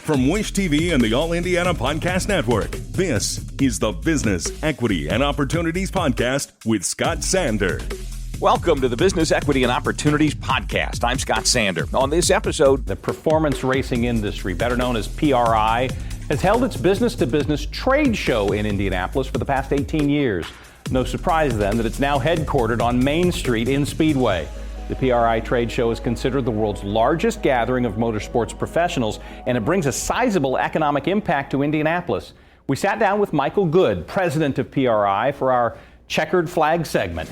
From Wish TV and the All Indiana Podcast Network, this is the Business, Equity, and Opportunities Podcast with Scott Sander. Welcome to the Business, Equity, and Opportunities Podcast. I'm Scott Sander. On this episode, the performance racing industry, better known as PRI, has held its business-to-business trade show in Indianapolis for the past 18 years. No surprise then that it's now headquartered on Main Street in Speedway. The PRI Trade Show is considered the world's largest gathering of motorsports professionals, and it brings a sizable economic impact to Indianapolis. We sat down with Michael Good, president of PRI, for our checkered flag segment.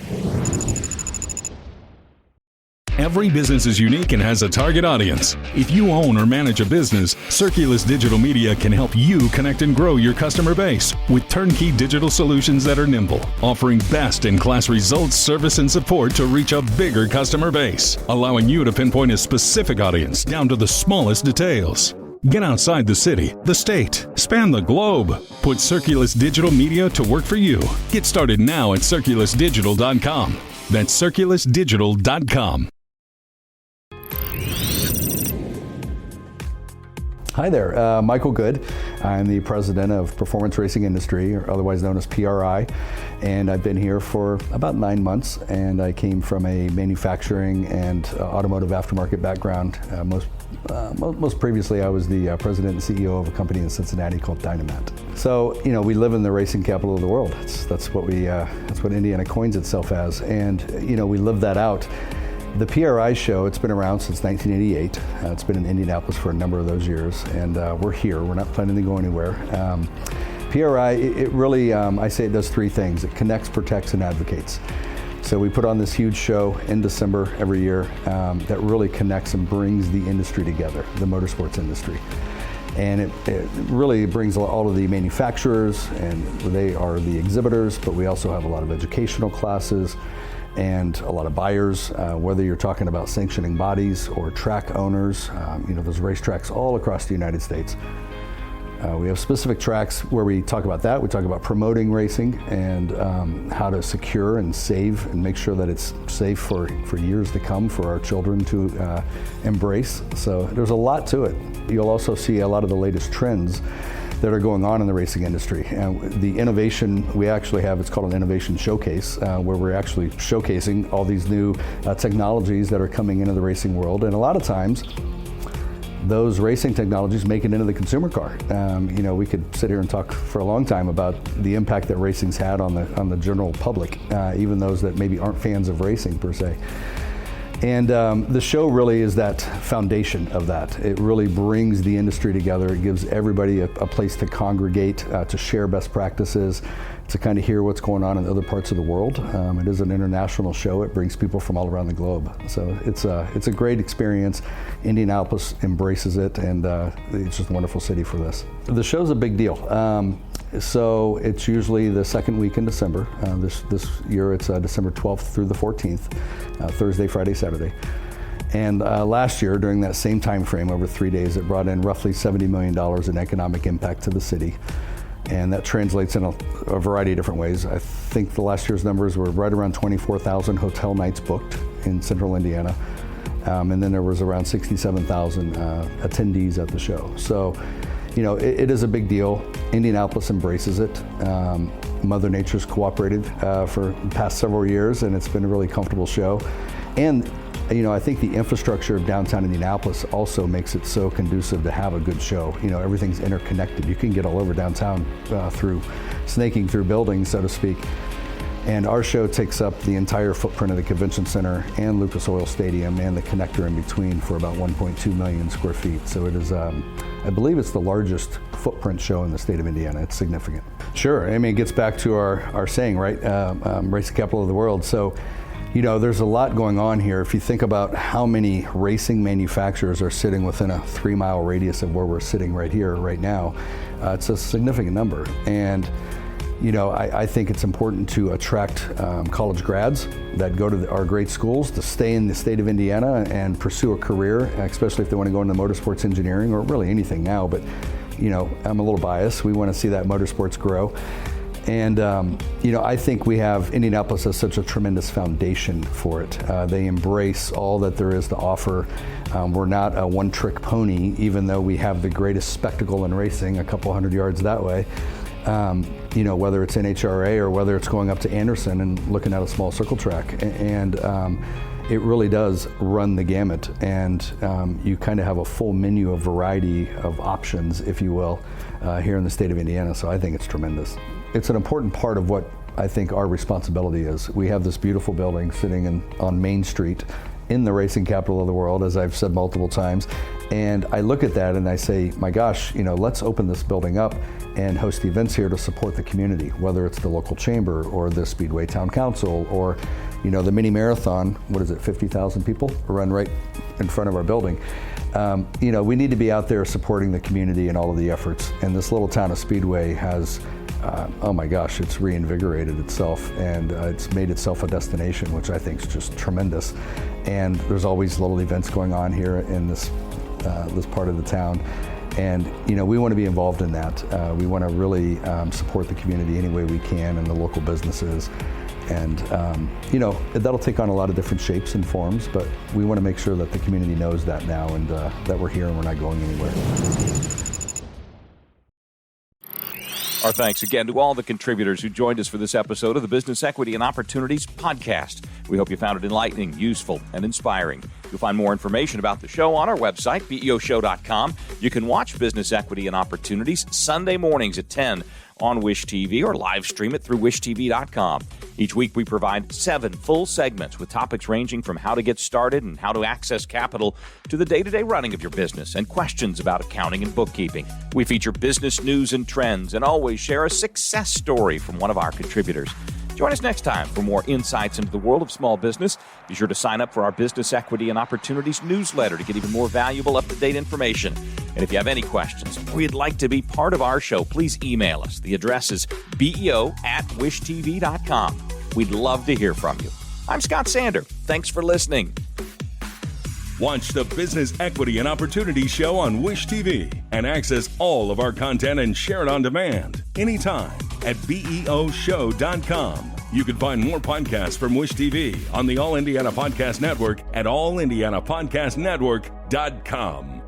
Every business is unique and has a target audience. If you own or manage a business, Circulus Digital Media can help you connect and grow your customer base with turnkey digital solutions that are nimble, offering best-in-class results, service, and support to reach a bigger customer base, allowing you to pinpoint a specific audience down to the smallest details. Get outside the city, the state, span the globe. Put Circulus Digital Media to work for you. Get started now at circulusdigital.com. That's circulusdigital.com. Hi there, Michael Good. I'm the president of Performance Racing Industry, or otherwise known as PRI, and I've been here for about 9 months, and I came from a manufacturing and automotive aftermarket background. Most previously, I was the president and CEO of a company in Cincinnati called Dynamat. So, we live in the racing capital of the world. That's what Indiana coins itself as, and we live that out. The PRI show, it's been around since 1988. It's been in Indianapolis for a number of those years, and we're here. We're not planning to go anywhere. PRI, it really, I say it does three things. It connects, protects, and advocates. So we put on this huge show in December every year that really connects and brings the industry together, the motorsports industry. And it really brings all of the manufacturers, and they are the exhibitors, but we also have a lot of educational classes and a lot of buyers, whether you're talking about sanctioning bodies or track owners. There's racetracks all across the United States. We have specific tracks where we talk about that. We talk about promoting racing and how to secure and save and make sure that it's safe for years to come for our children to embrace. So there's a lot to it. You'll also see a lot of the latest trends that are going on in the racing industry. The innovation we actually have, it's called an innovation showcase, where we're actually showcasing all these new technologies that are coming into the racing world. And a lot of times, those racing technologies make it into the consumer car. We could sit here and talk for a long time about the impact that racing's had on the general public, even those that maybe aren't fans of racing per se. And the show really is that foundation of that. It really brings the industry together. It gives everybody a place to congregate, to share best practices, to kind of hear what's going on in other parts of the world. It is an international show. It brings people from all around the globe. So it's a great experience. Indianapolis embraces it, and it's just a wonderful city for this. The show's a big deal. So it's usually the second week in December. This year it's December 12th through the 14th, Thursday, Friday, Saturday. And last year, during that same time frame, over 3 days, it brought in roughly $70 million in economic impact to the city. And that translates in a variety of different ways. I think the last year's numbers were right around 24,000 hotel nights booked in central Indiana. And then there was around 67,000 attendees at the show. So, it is a big deal. Indianapolis embraces it. Mother Nature's cooperated for the past several years, and it's been a really comfortable show. And, I think the infrastructure of downtown Indianapolis also makes it so conducive to have a good show. Everything's interconnected. You can get all over downtown through snaking through buildings, so to speak. And our show takes up the entire footprint of the Convention Center and Lucas Oil Stadium and the connector in between for about 1.2 million square feet. So it is, I believe it's the largest footprint show in the state of Indiana. It's significant. Sure, it gets back to our saying, right? Racing capital of the world. So, there's a lot going on here. If you think about how many racing manufacturers are sitting within a 3-mile radius of where we're sitting right here, right now, it's a significant number. And I think it's important to attract college grads that go to our great schools to stay in the state of Indiana and pursue a career, especially if they want to go into motorsports engineering or really anything now. But, I'm a little biased. We want to see that motorsports grow. And, I think Indianapolis has such a tremendous foundation for it. They embrace all that there is to offer. We're not a one-trick pony, even though we have the greatest spectacle in racing, a couple hundred yards that way. Whether it's NHRA or whether it's going up to Anderson and looking at a small circle track. And it really does run the gamut. And you kind of have a full menu of variety of options, if you will, here in the state of Indiana. So I think it's tremendous. It's an important part of what I think our responsibility is. We have this beautiful building sitting on Main Street in the racing capital of the world, as I've said multiple times. And I look at that and I say, my gosh, let's open this building up and host events here to support the community, whether it's the local chamber or the Speedway Town Council or, the mini marathon. What is it, 50,000 people run right in front of our building. We need to be out there supporting the community and all of the efforts. And this little town of Speedway has, it's reinvigorated itself and it's made itself a destination, which I think is just tremendous. And there's always little events going on here in this part of the town. And, we want to be involved in that. We want to really support the community any way we can and the local businesses. And, that'll take on a lot of different shapes and forms, but we want to make sure that the community knows that now and that we're here and we're not going anywhere. Our thanks again to all the contributors who joined us for this episode of the Business Equity and Opportunities podcast. We hope you found it enlightening, useful, and inspiring. You'll find more information about the show on our website, beoshow.com. You can watch Business Equity and Opportunities Sunday mornings at 10 on Wish TV or live stream it through wishtv.com. Each week we provide 7 full segments with topics ranging from how to get started and how to access capital to the day-to-day running of your business and questions about accounting and bookkeeping. We feature business news and trends and always share a success story from one of our contributors. Join us next time for more insights into the world of small business. Be sure to sign up for our Business Equity and Opportunities newsletter to get even more valuable up-to-date information. And if you have any questions or you'd like to be part of our show, please email us. The address is beo@wishtv.com. We'd love to hear from you. I'm Scott Sander. Thanks for listening. Watch the Business Equity and Opportunity Show on Wish TV and access all of our content and share it on demand anytime at beoshow.com. You can find more podcasts from Wish TV on the All Indiana Podcast Network at allindianapodcastnetwork.com.